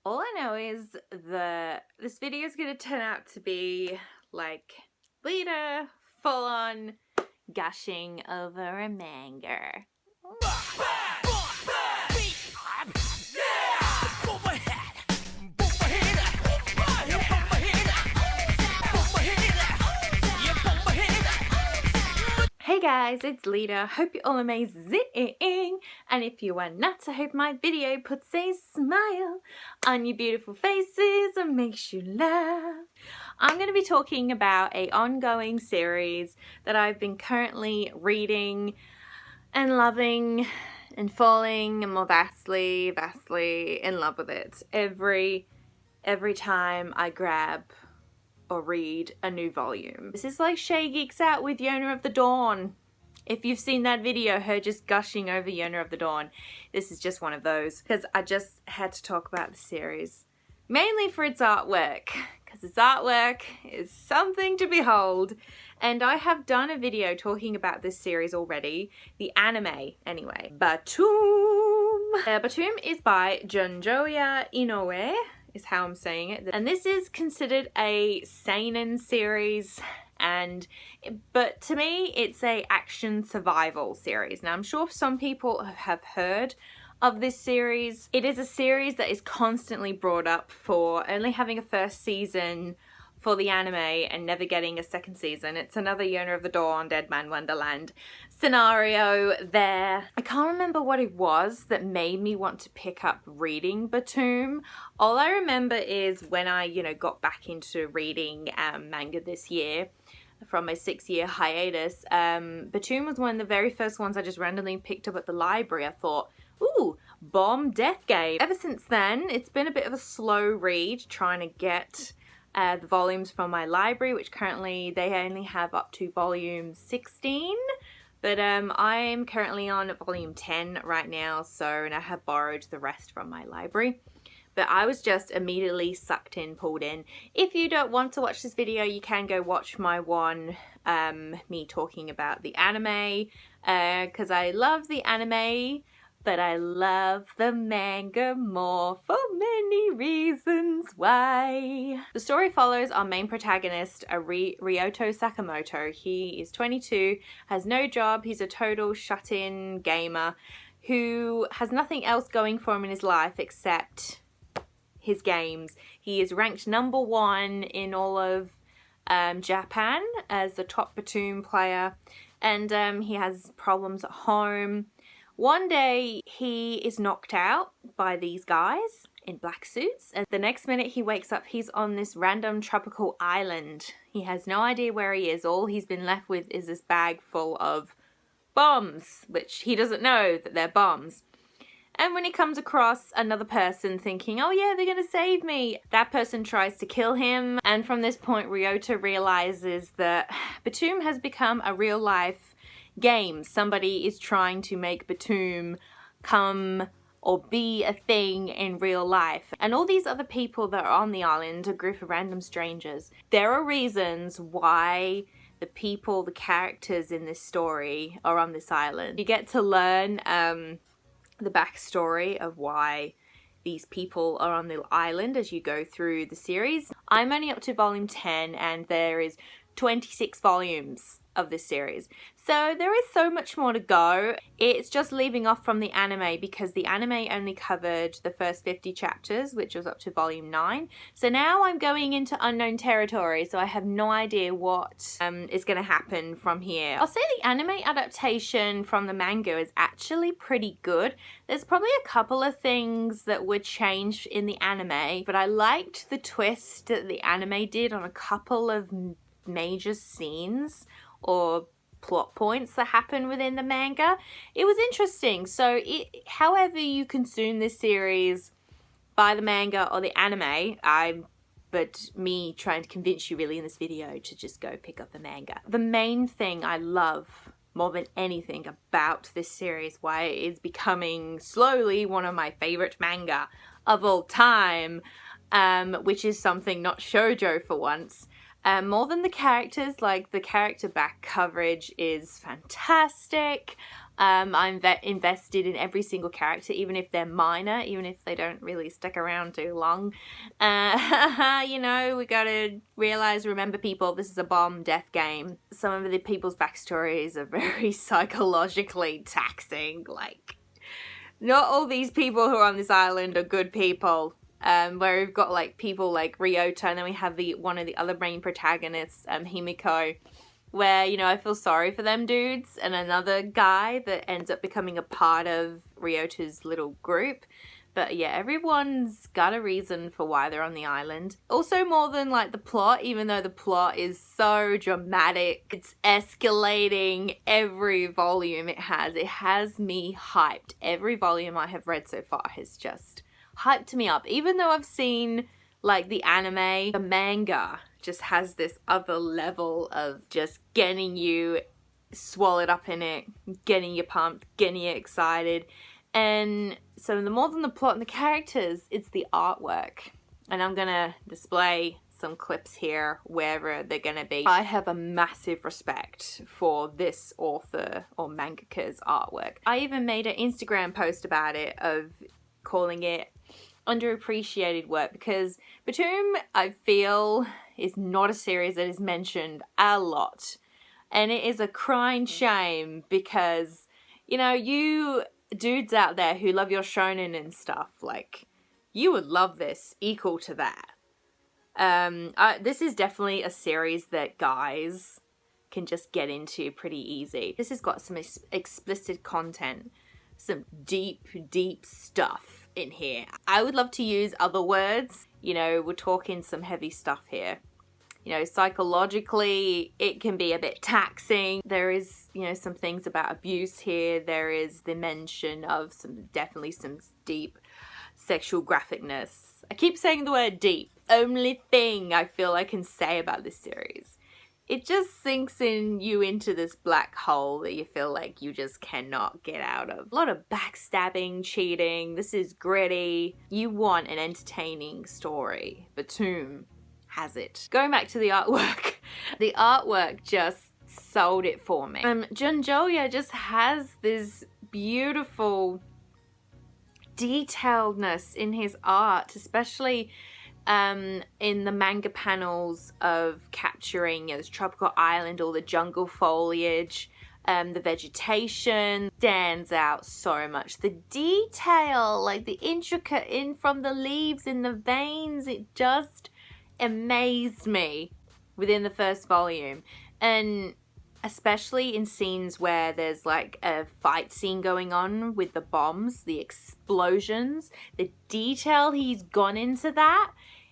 All I know is this video is going to turn out to be like Lita full on gushing over a manga. Hey guys, it's Lita. Hope you're all amazing. And if you are not, I hope my video puts a smile on your beautiful faces and makes you laugh. I'm going to be talking about an ongoing series that I've been currently reading and loving and falling more vastly in love with it every time I grab or read a new volume. This is like Shay Geeks Out with Yona of the Dawn. If you've seen that video, her just gushing over Yona of the Dawn, this is just one of those. Because I just had to talk about the series. Mainly for its artwork. Because its artwork is something to behold. And I have done a video talking about this series already. The anime, anyway. Btooom. Btooom is by Junya Inoue, is how I'm saying it. And this is considered a seinen series, but to me it's a action survival series. Now I'm sure some people have heard of this series. It is a series that is constantly brought up for only having a first season for the anime and never getting a second season. It's another Yona of the Dawn, Deadman, Wonderland scenario there. I can't remember what it was that made me want to pick up reading Btooom. All I remember is when I, got back into reading manga this year from my 6-year hiatus. Btooom was one of the very first ones I just randomly picked up at the library. I thought, ooh, bomb death game. Ever since then, it's been a bit of a slow read trying to get the volumes from my library, which currently they only have up to volume 16, but I'm currently on volume 10 right now, and I have borrowed the rest from my library. But I was just immediately sucked in, pulled in. If you don't want to watch this video, you can go watch my one, me talking about the anime, because I love the anime, but I love the manga more for many reasons why. The story follows our main protagonist, Ryoto Sakamoto. He is 22, has no job, he's a total shut-in gamer who has nothing else going for him in his life except his games. He is ranked #1 in all of Japan as the top Btooom player, and he has problems at home. One day he is knocked out by these guys in black suits, and the next minute he wakes up, he's on this random tropical island. He has no idea where he is. All he's been left with is this bag full of bombs, which he doesn't know that they're bombs. And when he comes across another person thinking, oh yeah, they're gonna save me, that person tries to kill him. And from this point, Ryoto realizes that Btooom has become a real life game. Somebody is trying to make Btooom come or be a thing in real life. And all these other people that are on the island, a group of random strangers, there are reasons why the people, the characters in this story are on this island. You get to learn the backstory of why these people are on the island as you go through the series. I'm only up to volume 10 and there is 26 volumes of this series. So there is so much more to go. It's just leaving off from the anime because the anime only covered the first 50 chapters, which was up to volume 9. So now I'm going into unknown territory, so I have no idea what is going to happen from here. I'll say the anime adaptation from the manga is actually pretty good. There's probably a couple of things that were changed in the anime, but I liked the twist that the anime did on a couple of major scenes or plot points that happen within the manga. It was interesting. So however you consume this series, by the manga or the anime, but me trying to convince you really in this video to just go pick up the manga. The main thing I love more than anything about this series, why it is becoming slowly one of my favorite manga of all time, which is something not shoujo for once. More than the characters, like the character back coverage is fantastic. I'm invested in every single character, even if they're minor, even if they don't really stick around too long. You know, we gotta remember people, this is a bomb death game. Some of the people's backstories are very psychologically taxing. Like, not all these people who are on this island are good people. Where we've got like people like Ryota, and then we have one of the other main protagonists, Himiko, where, you know, I feel sorry for them dudes, and another guy that ends up becoming a part of Ryota's little group. But yeah, everyone's got a reason for why they're on the island. Also, more than like the plot, even though the plot is so dramatic, it's escalating every volume it has me hyped. Every volume I have read so far has just hyped me up. Even though I've seen like the anime, the manga just has this other level of just getting you swallowed up in it, getting you pumped, getting you excited. And so the more than the plot and the characters, it's the artwork. And I'm gonna display some clips here wherever they're gonna be. I have a massive respect for this author or mangaka's artwork. I even made an Instagram post about it, of calling it underappreciated work, because Btooom, I feel, is not a series that is mentioned a lot, and it is a crying shame, because, you know, you dudes out there who love your shonen and stuff, like, you would love this equal to that. This is definitely a series that guys can just get into pretty easy. This has got some explicit content, some deep stuff in here. I would love to use other words. You know, we're talking some heavy stuff here. You know, psychologically, it can be a bit taxing. There is, you know, some things about abuse here. There is the mention of definitely some deep sexual graphicness. I keep saying the word deep. Only thing I feel I can say about this series. It just sinks you into this black hole that you feel like you just cannot get out of. A lot of backstabbing, cheating. This is gritty. You want an entertaining story. Btooom has it. Going back to the artwork. The artwork just sold it for me. Junya just has this beautiful detailedness in his art, especially in the manga panels of capturing, you know, this tropical island, all the jungle foliage, the vegetation stands out so much. The detail, like the intricate in from the leaves in the veins, it just amazed me within the first volume. And especially in scenes where there's like a fight scene going on with the bombs, the explosions, the detail he's gone into that,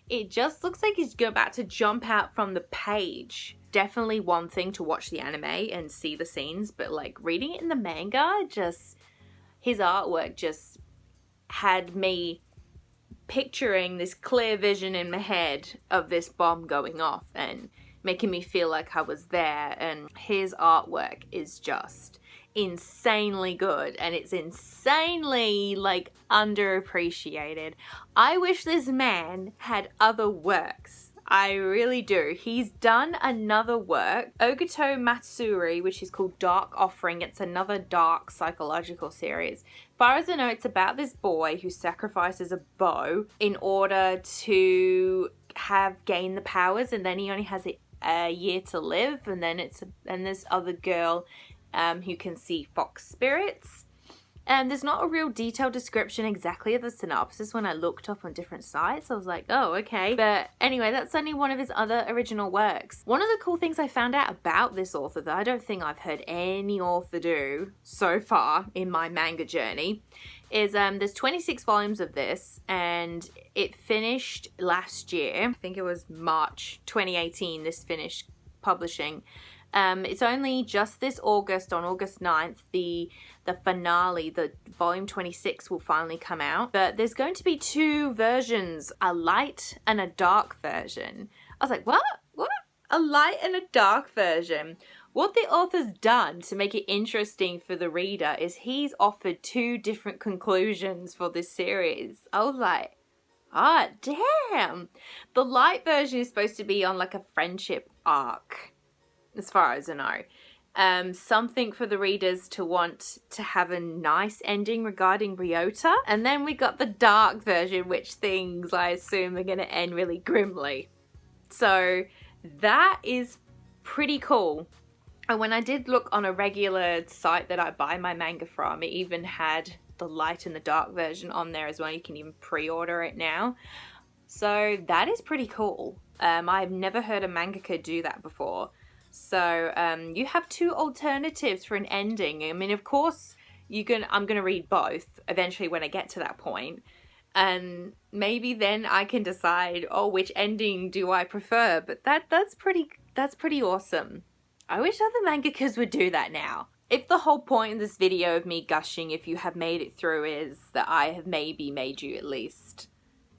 it just looks like he's about to jump out from the page. Definitely one thing to watch the anime and see the scenes, but like reading it in the manga, just his artwork just had me picturing this clear vision in my head of this bomb going off and making me feel like I was there. And his artwork is just insanely good, and it's insanely like underappreciated. I wish this man had other works. I really do. He's done another work, Ogato Matsuri, which is called Dark Offering. It's another dark psychological series. As far as I know, it's about this boy who sacrifices a bow in order to gain the powers, and then he only has a year to live, and then this other girl who can see fox spirits. And there's not a real detailed description exactly of the synopsis when I looked up on different sites. I was like, oh, okay. But anyway, that's only one of his other original works. One of the cool things I found out about this author that I don't think I've heard any author do so far in my manga journey is there's 26 volumes of this, and it finished last year. I think it was March 2018 this finished publishing. It's only just this August, on August 9th, the finale, the volume 26 will finally come out. But there's going to be two versions, a light and a dark version. I was like, what? A light and a dark version? What the author's done to make it interesting for the reader is he's offered two different conclusions for this series. I was like, ah, damn. The light version is supposed to be on like a friendship arc, as far as I know. something for the readers to want to have a nice ending regarding Ryota. And then we got the dark version, which things I assume are going to end really grimly. So that is pretty cool. And when I did look on a regular site that I buy my manga from, it even had the light and the dark version on there as well. You can even pre-order it now. So that is pretty cool. I've never heard a mangaka do that before. So you have two alternatives for an ending. I mean, of course, I'm going to read both eventually when I get to that point. And maybe then I can decide, oh, which ending do I prefer? But that's pretty awesome. I wish other mangakas would do that now. If the whole point of this video of me gushing, if you have made it through, is that I have maybe made you at least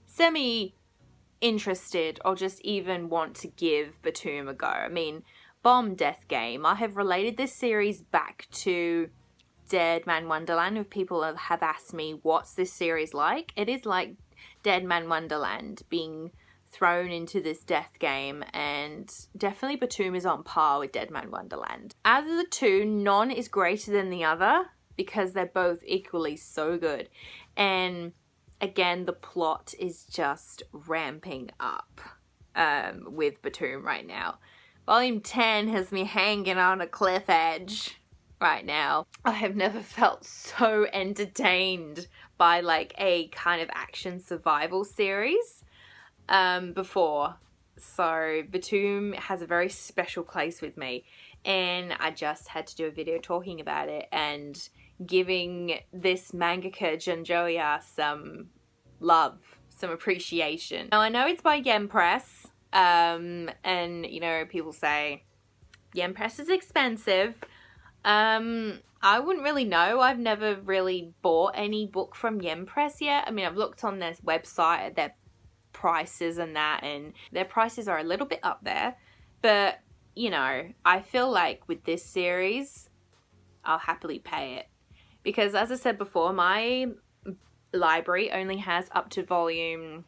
semi-interested or just even want to give Btooom a go. I mean, Bomb Death Game. I have related this series back to Deadman Wonderland. If people have asked me what's this series like, it is like Deadman Wonderland being thrown into this death game, and definitely Btooom is on par with Deadman Wonderland. Out of the two, none is greater than the other because they're both equally so good. And again, the plot is just ramping up with Btooom right now. Volume 10 has me hanging on a cliff edge right now. I have never felt so entertained by like a kind of action survival series before. So Btooom has a very special place with me, and I just had to do a video talking about it and giving this mangaka Junya some love, some appreciation. Now I know it's by Yen Press, and you know, people say Yen Press is expensive. I wouldn't really know. I've never really bought any book from Yen Press yet. I mean, I've looked on their website at their prices and that, and their prices are a little bit up there. But, you know, I feel like with this series, I'll happily pay it. Because as I said before, my library only has up to volume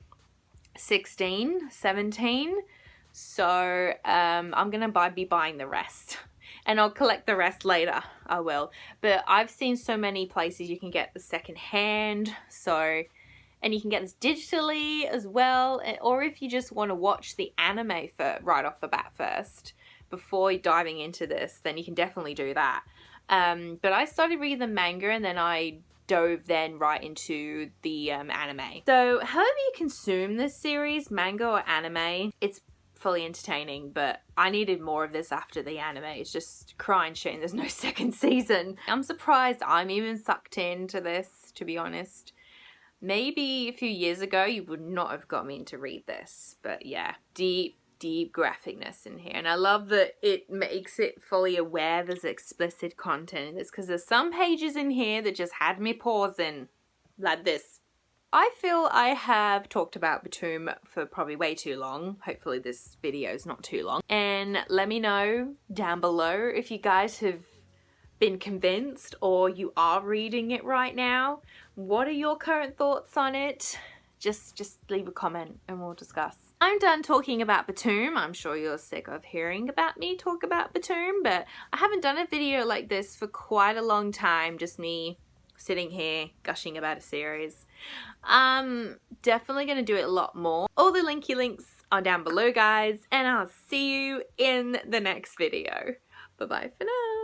16, 17. So, I'm going to be buying the rest. And I'll collect the rest later. I will. But I've seen so many places you can get the second hand. So, and you can get this digitally as well. Or if you just want to watch the anime right off the bat first, before diving into this, then you can definitely do that. But I started reading the manga, and then I dove then right into the anime. So however you consume this series, manga or anime, it's fully entertaining, but I needed more of this after the anime. It's just crying shame there's no second season. I'm surprised I'm even sucked into this, to be honest. Maybe a few years ago you would not have got me to read this, but yeah, deep graphicness in here. And I love that it makes it fully aware there's explicit content in this, because there's some pages in here that just had me pausing like this. I feel I have talked about Btooom for probably way too long. Hopefully this video is not too long. And let me know down below if you guys have been convinced or you are reading it right now. What are your current thoughts on it? Just leave a comment and we'll discuss. I'm done talking about Btooom. I'm sure you're sick of hearing about me talk about Btooom, but I haven't done a video like this for quite a long time. Just me sitting here gushing about a series. Definitely going to do it a lot more. All the links are down below, guys, and I'll see you in the next video. Bye bye for now.